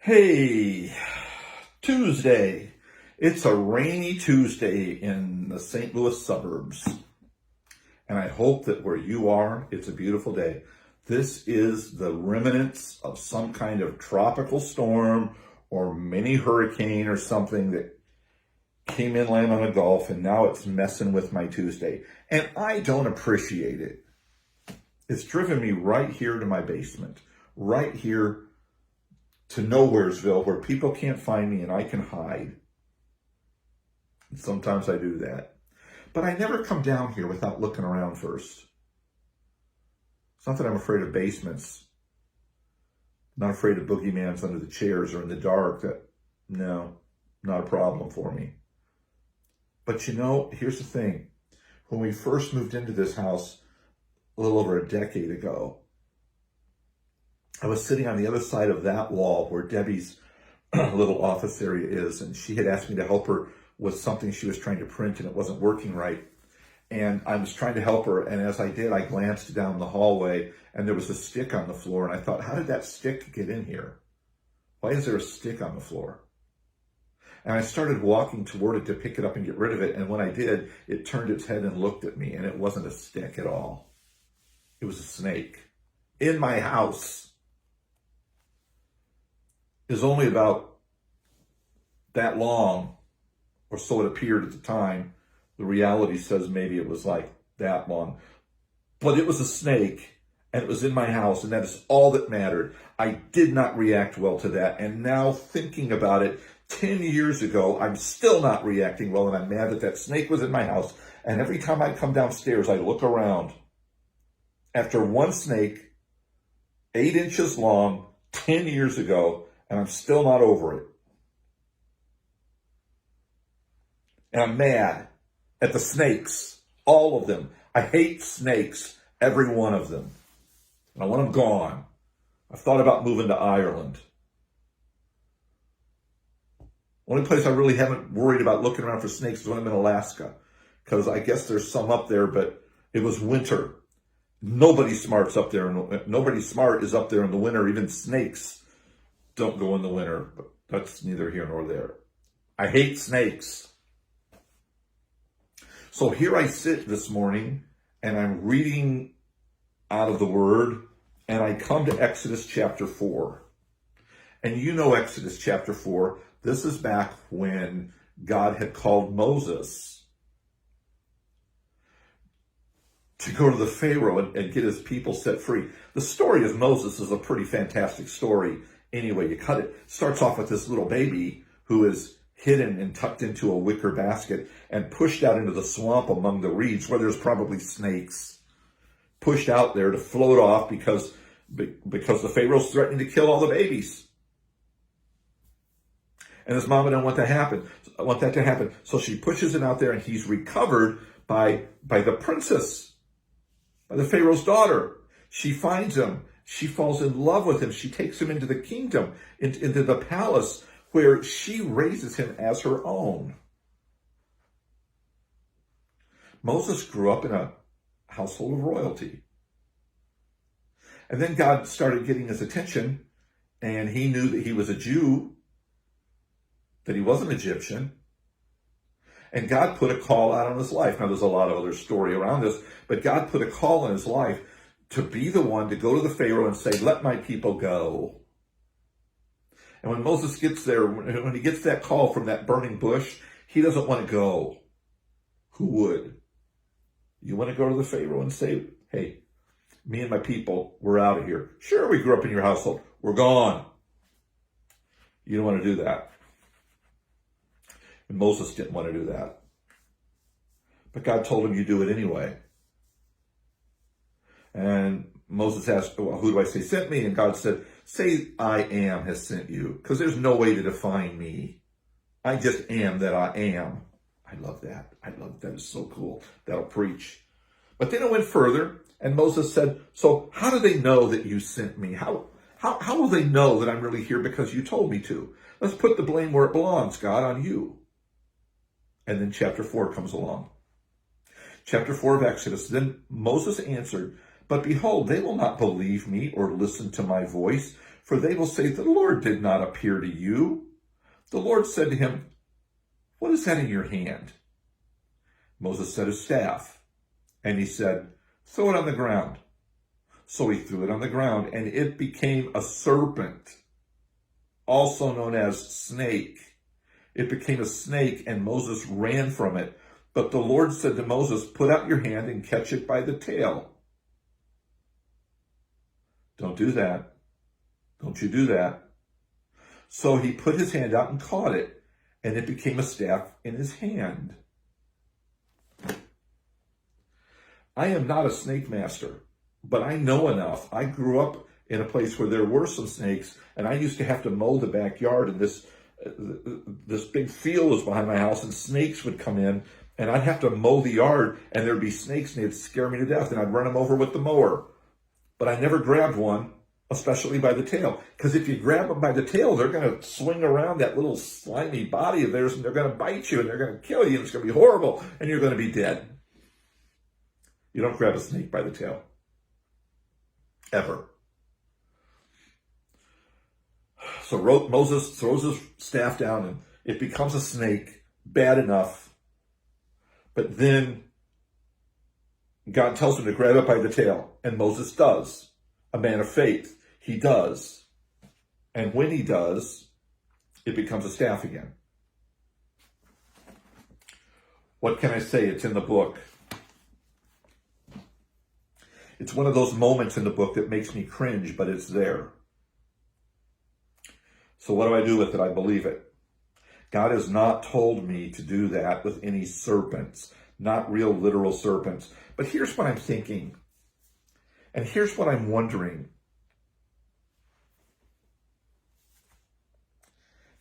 Hey, Tuesday. It's a rainy Tuesday in the St. Louis suburbs. And I hope that where you are, it's a beautiful day. This is the remnants of some kind of tropical storm or mini hurricane or something that came inland on the Gulf, and now it's messing with my Tuesday. And I don't appreciate it. It's driven me right here to my basement, right here to Nowheresville, where people can't find me and I can hide. And sometimes I do that. But I never come down here without looking around first. It's not that I'm afraid of basements. I'm not afraid of boogeymans under the chairs or in the dark. No, not a problem for me. But you know, here's the thing. When we first moved into this house a little over a decade ago, I was sitting on the other side of that wall where Debbie's little office area is, and she had asked me to help her with something she was trying to print, and it wasn't working right. And I was trying to help her, and as I did, I glanced down the hallway, and there was a stick on the floor, and I thought, how did that stick get in here? Why is there a stick on the floor? And I started walking toward it to pick it up and get rid of it, and when I did, it turned its head and looked at me, and it wasn't a stick at all. It was a snake in my house. Is only about that long, or so it appeared at the time. The reality says maybe it was like that long. But it was a snake, and it was in my house, and that is all that mattered. I did not react well to that, and now thinking about it, 10 years ago, I'm still not reacting well, and I'm mad that that snake was in my house. And every time I come downstairs, I look around. After one snake, 8 inches long, 10 years ago, and I'm still not over it. And I'm mad at the snakes, all of them. I hate snakes, every one of them. And I want them gone. I've thought about moving to Ireland. Only place I really haven't worried about looking around for snakes is when I'm in Alaska, because I guess there's some up there, but it was winter. Nobody smart's up there, and nobody smart is up there in the winter. Even snakes don't go in the winter, but that's neither here nor there. I hate snakes. So here I sit this morning, and I'm reading out of the Word, and I come to Exodus chapter 4. And you know Exodus chapter 4. This is back when God had called Moses to go to the Pharaoh and get his people set free. The story of Moses is a pretty fantastic story. Anyway, you cut it. Starts off with this little baby who is hidden and tucked into a wicker basket and pushed out into the swamp among the reeds where there's probably snakes. Pushed out there to float off because the Pharaoh's threatening to kill all the babies. And his mama didn't want that to happen. So she pushes it out there, and he's recovered by the princess, by the Pharaoh's daughter. She finds him. She falls in love with him. She takes him into the kingdom, into the palace, where she raises him as her own. Moses grew up in a household of royalty. And then God started getting his attention, and he knew that he was a Jew, that he wasn't Egyptian. And God put a call out on his life. Now, there's a lot of other story around this, but God put a call on his life to be the one to go to the Pharaoh and say, let my people go. And when Moses gets there, when he gets that call from that burning bush, he doesn't want to go. Who would? You want to go to the Pharaoh and say, hey, me and my people, we're out of here. Sure, we grew up in your household. We're gone. You don't want to do that. And Moses didn't want to do that. But God told him, you do it anyway. And Moses asked, well, who do I say sent me? And God said, say I am has sent you, because there's no way to define me. I just am that I am. I love that. That is so cool. That'll preach. But then it went further, and Moses said, so how do they know that you sent me? How will they know that I'm really here because you told me to? Let's put the blame where it belongs, God, on you. And then chapter 4 comes along. Chapter 4 of Exodus. Then Moses answered, but behold, they will not believe me or listen to my voice, For they will say, the Lord did not appear to you. The Lord said to him, what is that in your hand? Moses said, a staff. And he said, throw it on the ground. So he threw it on the ground, and it became a serpent, also known as snake. It became a snake, and Moses ran from it. But the Lord said to Moses, put out your hand and catch it by the tail. Don't do that. Don't you do that. So he put his hand out and caught it, and it became a staff in his hand. I am not a snake master, but I know enough. I grew up in a place where there were some snakes, and I used to have to mow the backyard, and this big field was behind my house, and snakes would come in, and I'd have to mow the yard, and there'd be snakes, and they'd scare me to death, and I'd run them over with the mower. But I never grabbed one, especially by the tail, because if you grab them by the tail, they're going to swing around that little slimy body of theirs, and they're going to bite you, and they're going to kill you, and it's going to be horrible, and you're going to be dead. You don't grab a snake by the tail. Ever. So Moses throws his staff down, and it becomes a snake, bad enough. But then God tells him to grab it by the tail, and Moses does. A man of faith, he does. And when he does, it becomes a staff again. What can I say? It's in the book. It's one of those moments in the book that makes me cringe, but it's there. So what do I do with it? I believe it. God has not told me to do that with any serpents, not real literal serpents. But here's what I'm thinking, and here's what I'm wondering.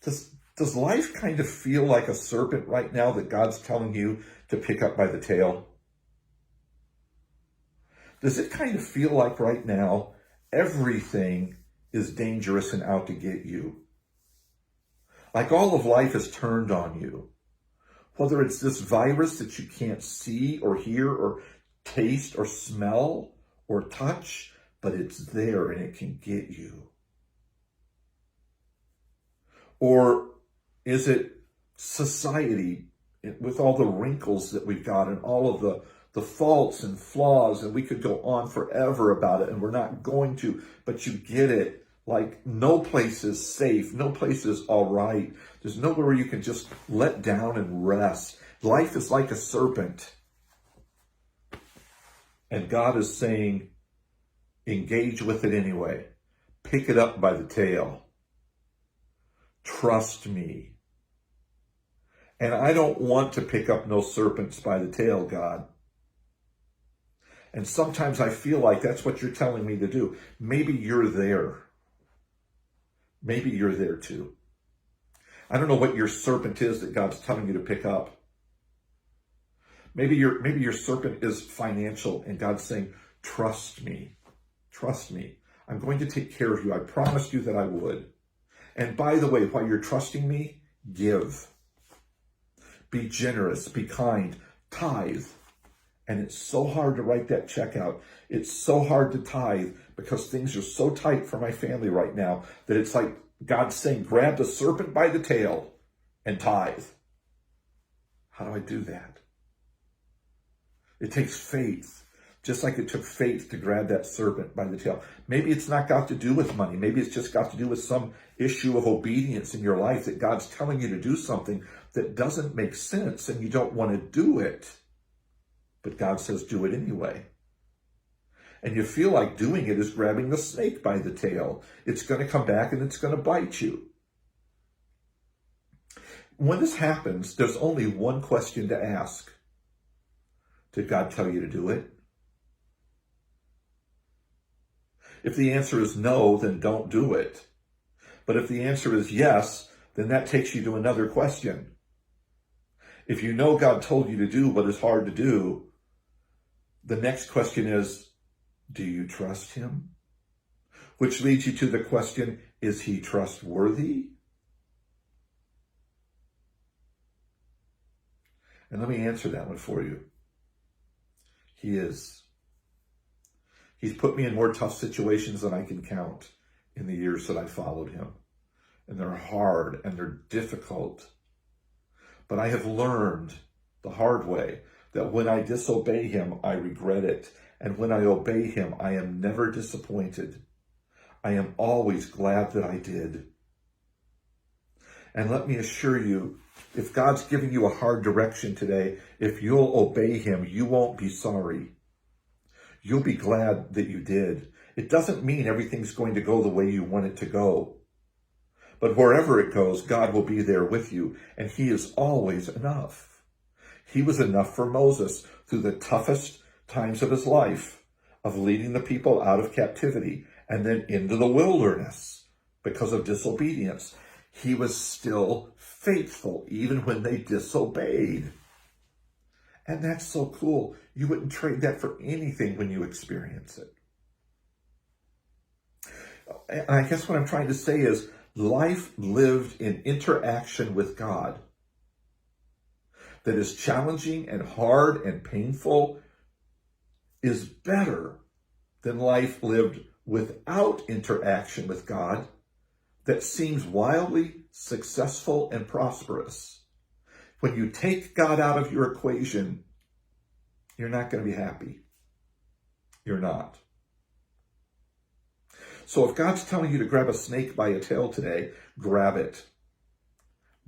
Does life kind of feel like a serpent right now that God's telling you to pick up by the tail? Does it kind of feel like right now everything is dangerous and out to get you? Like all of life is turned on you. Whether it's this virus that you can't see or hear or taste or smell or touch, but it's there and it can get you. Or is it society with all the wrinkles that we've got and all of the faults and flaws, and we could go on forever about it, and we're not going to, but you get it. Like, no place is safe. No place is all right. There's nowhere where you can just let down and rest. Life is like a serpent. And God is saying, engage with it anyway. Pick it up by the tail. Trust me. And I don't want to pick up no serpents by the tail, God. And sometimes I feel like that's what you're telling me to do. Maybe you're there. Maybe you're there too. I don't know what your serpent is that God's telling you to pick up. Maybe your serpent is financial, and God's saying, trust me. Trust me. I'm going to take care of you. I promised you that I would. And by the way, while you're trusting me, give. Be generous. Be kind. Tithe. And it's so hard to write that check out. It's so hard to tithe because things are so tight for my family right now that it's like God's saying, grab the serpent by the tail and tithe. How do I do that? It takes faith, just like it took faith to grab that serpent by the tail. Maybe it's not got to do with money. Maybe it's just got to do with some issue of obedience in your life that God's telling you to do something that doesn't make sense and you don't want to do it. But God says, do it anyway. And you feel like doing it is grabbing the snake by the tail. It's going to come back and it's going to bite you. When this happens, there's only one question to ask. Did God tell you to do it? If the answer is no, then don't do it. But if the answer is yes, then that takes you to another question. If you know God told you to do what is hard to do, the next question is, do you trust him? Which leads you to the question, is he trustworthy? And let me answer that one for you. He is. He's put me in more tough situations than I can count. in the years that I followed him. And they're hard and they're difficult. But I have learned the hard way that when I disobey him, I regret it. And when I obey him, I am never disappointed. I am always glad that I did. And let me assure you, if God's giving you a hard direction today, if you'll obey him, you won't be sorry. You'll be glad that you did. It doesn't mean everything's going to go the way you want it to go. But wherever it goes, God will be there with you, and he is always enough. He was enough for Moses through the toughest times of his life, of leading the people out of captivity and then into the wilderness because of disobedience. He was still faithful even when they disobeyed. And that's so cool. You wouldn't trade that for anything when you experience it. And I guess what I'm trying to say is life lived in interaction with God that is challenging and hard and painful is better than life lived without interaction with God that seems wildly successful and prosperous. When you take God out of your equation, you're not going to be happy. You're not. So if God's telling you to grab a snake by a tail today, grab it.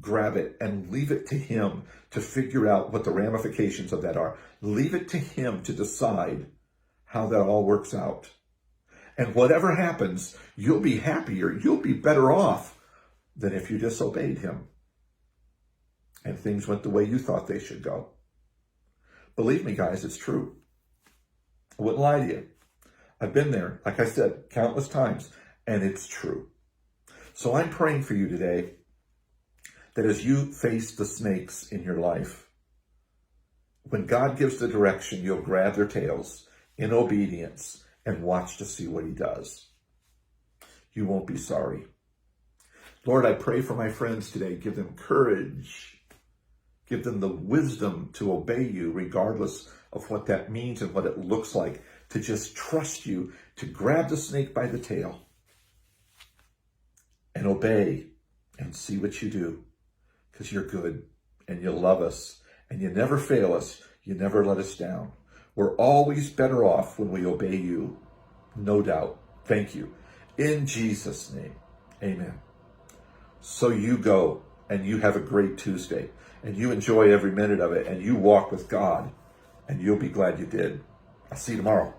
Grab it and leave it to him to figure out what the ramifications of that are. Leave it to him to decide how that all works out. And whatever happens, you'll be happier. You'll be better off than if you disobeyed him and things went the way you thought they should go. Believe me, guys, it's true. I wouldn't lie to you. I've been there, like I said, countless times, and it's true. So I'm praying for you today that as you face the snakes in your life, when God gives the direction, you'll grab their tails in obedience and watch to see what he does. You won't be sorry. Lord, I pray for my friends today. Give them courage. Give them the wisdom to obey you regardless of what that means and what it looks like, to just trust you, to grab the snake by the tail and obey and see what you do, because you're good and you love us and you never fail us. You never let us down. We're always better off when we obey you. No doubt. Thank you. In Jesus' name, amen. So you go and you have a great Tuesday and you enjoy every minute of it and you walk with God and you'll be glad you did. I'll see you tomorrow.